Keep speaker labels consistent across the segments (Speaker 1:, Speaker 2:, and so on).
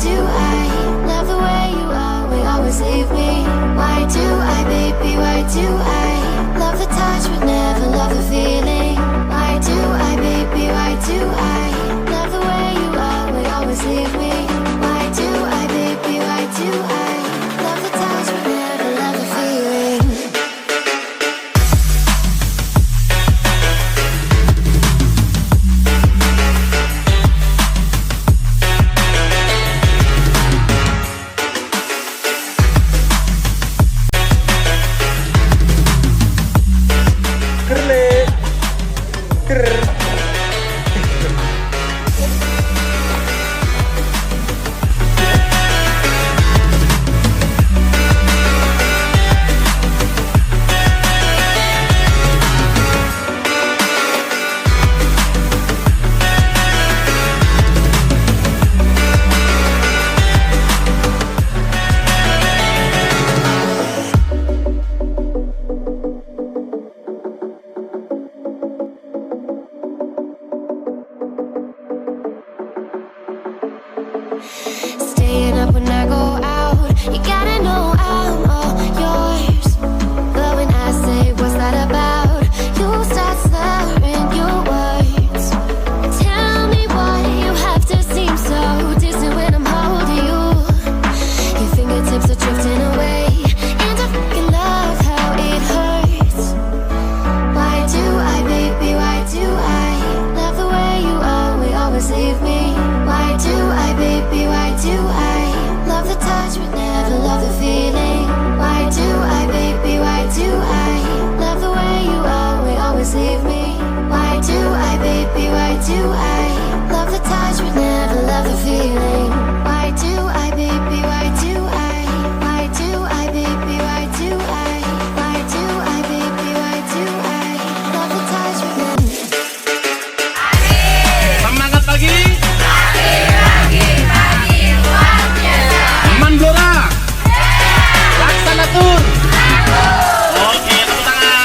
Speaker 1: do I love the way you always, always leave me? Why do I, baby, why do I love the touch but never love the feeling? Why do I, baby, why do I love the way you always, always leave me? Why do I, baby, why do I love the touch but never love the feeling? Staying up when I go out, you gotta know I'm all yours. But when I say what's that about, you start slurring your words. Tell me why you have to seem so distant when I'm holding you. Your fingertips are drifting away, and I fucking love how it hurts. Why do I, baby, why do I love the way you always, always leave me? Why do I, baby, why do I love the touch but never love the feeling? Why do I, baby, why do I love the way you always, always leave me? Why do I, baby, why do I love the touch but never love the feeling? Why do I, baby, why do I? Why do I, baby, why do I? Why do I, baby, why do I love the touch but never?
Speaker 2: Semangat pagi. Aman Blora. Laksana tur. Oke, tepuk tangan.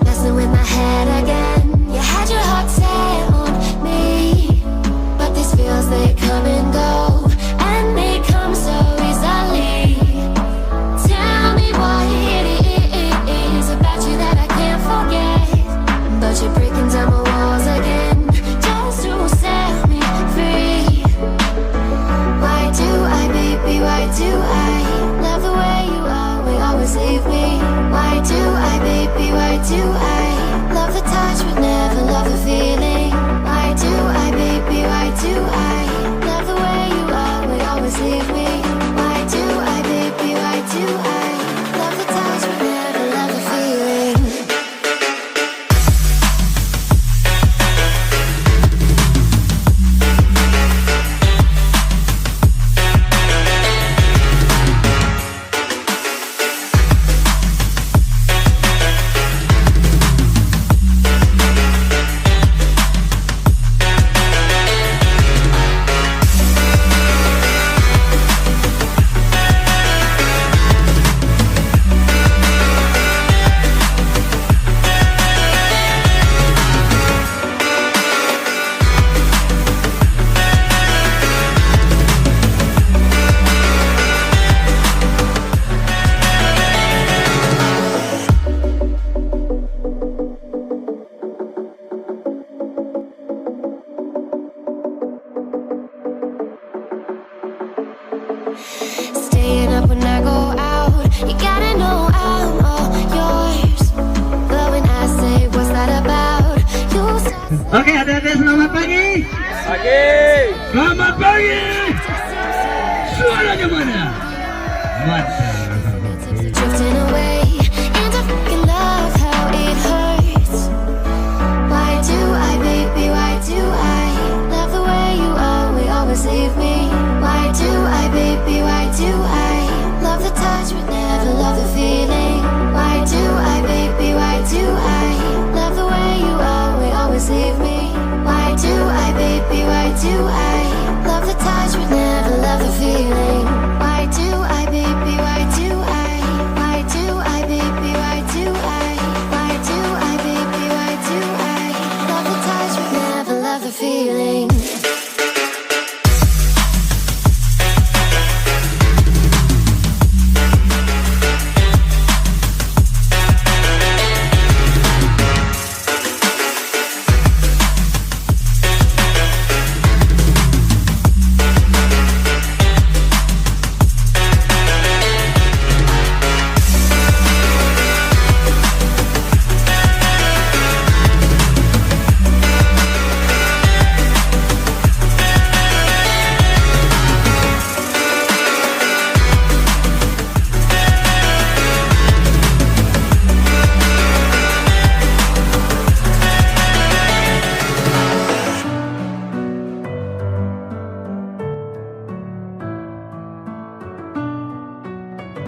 Speaker 1: Messing with my head again. You had your heart set on me, but these feels, they come and go, and they come so easily. Tell me what it is about you that I can't forget, but you're breaking down my walls again just to set me free. Why do I, baby, why do I love the way you always, always leave me? Why do I, baby, why do I love the touch but never love the feeling? Why do I, baby, why do I love the way you always, always leave me? Why do I, baby, why do I love the touch but never love the feeling? Staying up when I go out, you gotta know I'm all yours. But when I say what's that about, you start.
Speaker 3: Oke, adik-adik selamat pagi. Selamat pagi. Suaranya mana? Mantap.
Speaker 1: Drifting away, and I fucking love how it hurts. Why do I, baby, why do I love the way you always leave me? Why do I, baby, why do I love the touch but never love the feeling? Why do I, baby, why do I love the way you always leave me? Why do I, baby, why do I love the touch but never love the feeling? Why do I, baby, why do I? Why do I, baby, why do I? Why do I, baby, why do I love the touch but never love the feeling?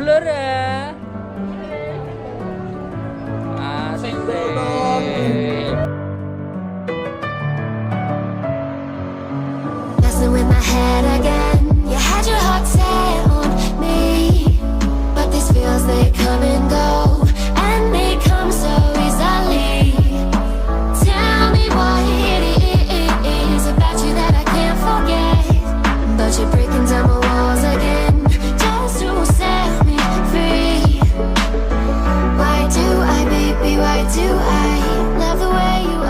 Speaker 4: Blora. Asik deh.
Speaker 1: Messing with my head again. You had your heart set on me, but these feels, they come and go, and they come so easily. Tell me what it is about you that I can't forget, but you're breaking down my walls again just to set me free. Why do I, baby, why do I love the way you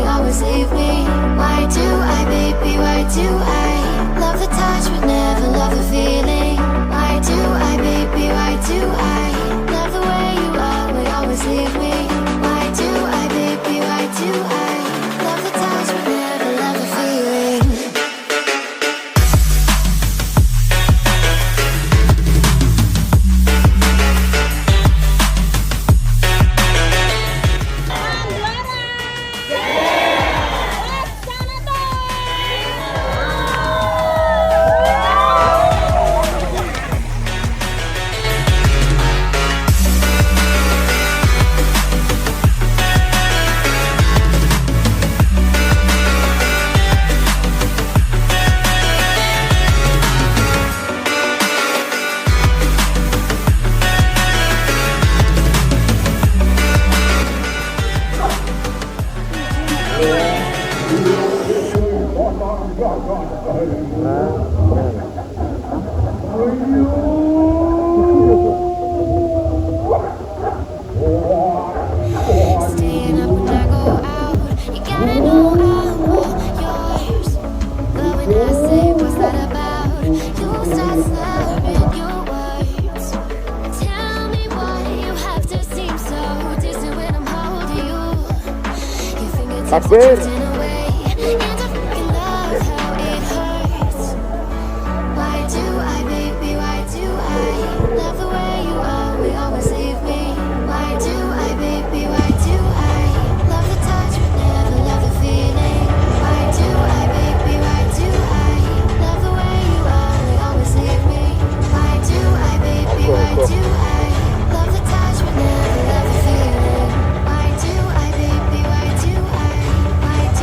Speaker 1: always leave me? Why do I, baby, why do I love the touch but never love the feeling? Why do I, baby, why do I love the way you always leave me? Why do I, baby, why do I love the touch but never love the feeling? Staying up when I go out, you gotta know I'm all yours. But when I say what's that about, you start slurring your words. Tell me why you have to seem so distant when I'm holding you. Your fingertips are drifting away, and I fucking love how it hurts. Why do I, baby, why do I love the way you always leave me? Why do I, baby, why do I love the touch but never love the feeling? Why do I, baby, why do I love the way you always leave me? Why do I, baby, why do I love the touch but never love the feeling? Why do I, baby, why do I? Why do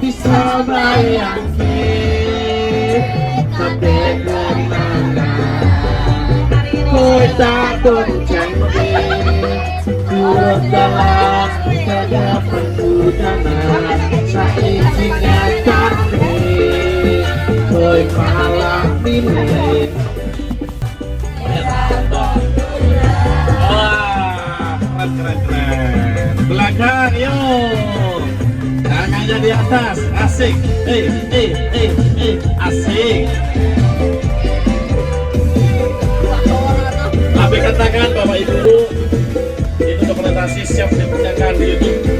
Speaker 3: bisa bayangin sampai kenangan koi takut janji turun dalam pada perjalanan saat ingatan koi malah milih.
Speaker 2: Wah, keren. Belakang, yuk. Tangannya di atas, asik. Asik. Tapi katakan Bapak Ibu, itu dokumentasi siap dipercayakan di YouTube.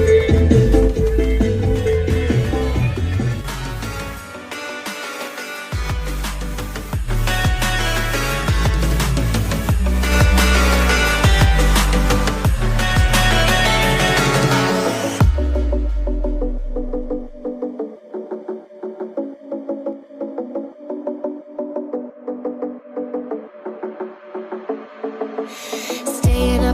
Speaker 1: Staying